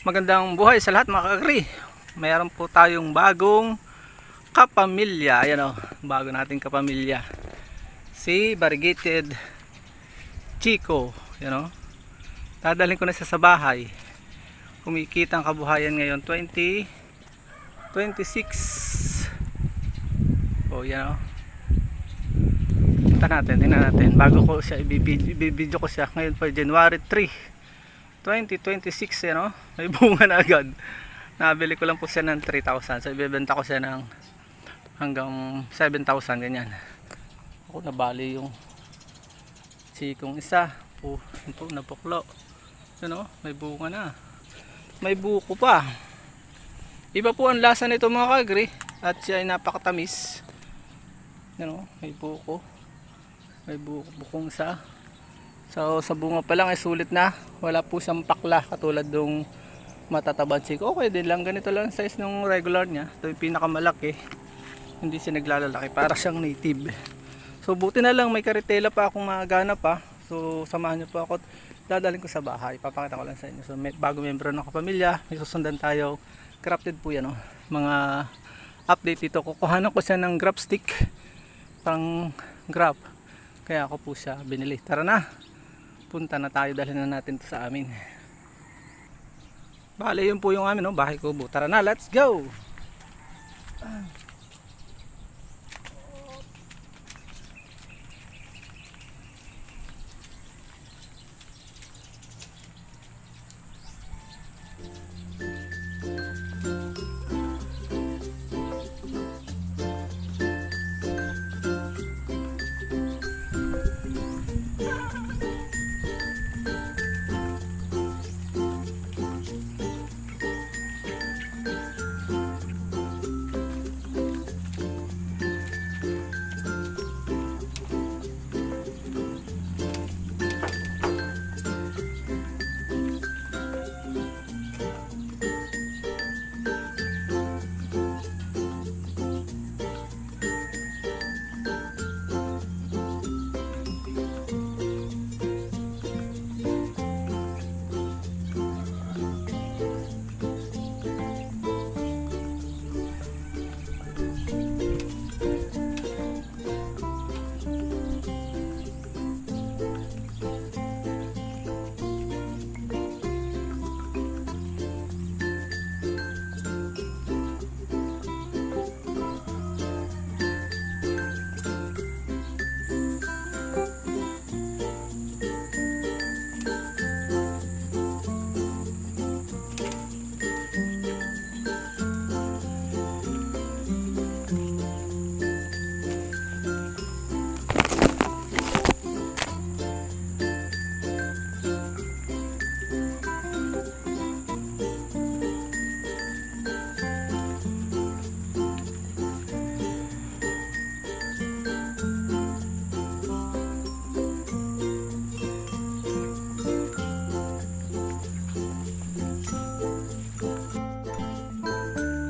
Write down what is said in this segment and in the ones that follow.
Magandang buhay sa lahat mga ka-agri. Mayroon po tayong bagong kapamilya. Ayan o, bago nating kapamilya. Si Variegated Chico. Ayan o. Dadalhin ko na siya sa bahay. Kumikita ang kabuhayan ngayon 2026. O yan o. Tingnan natin. Bago ko siya ibibidyo ko siya. Ngayon po January 3. 2026 no? May bunga na agad. Nabili ko lang po siya ng 3,000. So ibebenta ko siya ng hanggang 7,000 ganyan. Ako nabali yung chikong isa. Ito napuklo. Yun o, may bunga na. May buko pa. Iba po ang lasa nito mga ka-agri. At siya ay napakatamis. Yun o, may buko. May bukong isa. So sa bunga pa lang ay sulit na. Wala po siyang pakla katulad ng matatabang chiko. Okay din lang, ganito lang size ng regular niya. Ito yung pinakamalaki. Hindi siya naglalalaki, para siyang native. So buti na lang may karitela pa akong magana pa. So samahan niyo po ako. Dadalhin ko sa bahay. Papakita ko lang sa inyo. So bago membro ng kapamilya, may susundan tayo. Crafted po yan. Mga update dito. Kukuhanan ko siya ng grab stick. Pang grab. Kaya ako po siya binili. Tara na. Punta na tayo, dalhin na natin to sa amin. Bale yun po yung amin bahay kubo. Tara na, let's go.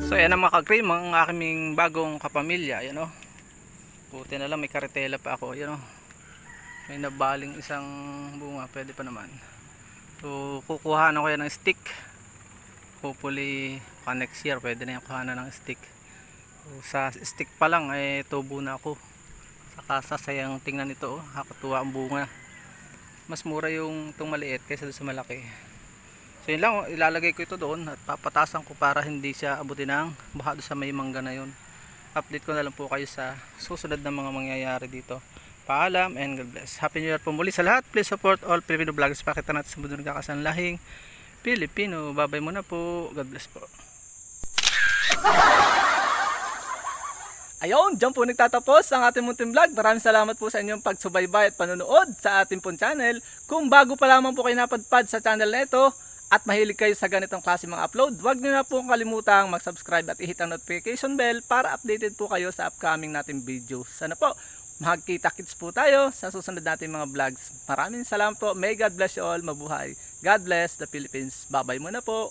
So ayan ang mga ka-agri, ang aking bagong kapamilya. Ayan o. Buti na lang may karitela pa ako. Ayan o. May nabaling isang bunga. Pwede pa naman. So kukuha na ko yan ng stick. Hopefully next year pwede na yung kuha na ng stick. So, sa stick pa lang ay tubo na ako. Saka sasayang tingnan ito. Hakatuwa ang bunga. Mas mura yung itong maliit kaysa sa malaki. So yun lang, ilalagay ko ito doon at papatasan ko para hindi siya abutin ng baha doon sa may mangga na yun. Update ko na lang po kayo sa susunod na mga mangyayari dito. Paalam and God bless. Happy New Year po muli sa lahat. Please support all Filipino vloggers. Pakita natin sa mundo ng kakasanlahing Pilipino. Babay muna po. God bless po. Ayun, dyan po nagtatapos ang ating munting vlog. Maraming salamat po sa inyong pagsubaybay at panonood sa ating pong channel. Kung bago pa lamang po kayo napadpad sa channel na ito at mahilig kayo sa ganitong klase mga upload, huwag nyo na po kalimutang mag-subscribe at i-hit ang notification bell para updated po kayo sa upcoming nating videos. Sana po, magkita-kits po tayo sa susunod nating mga vlogs. Maraming salamat po. May God bless you all. Mabuhay. God bless the Philippines. Bye-bye muna po.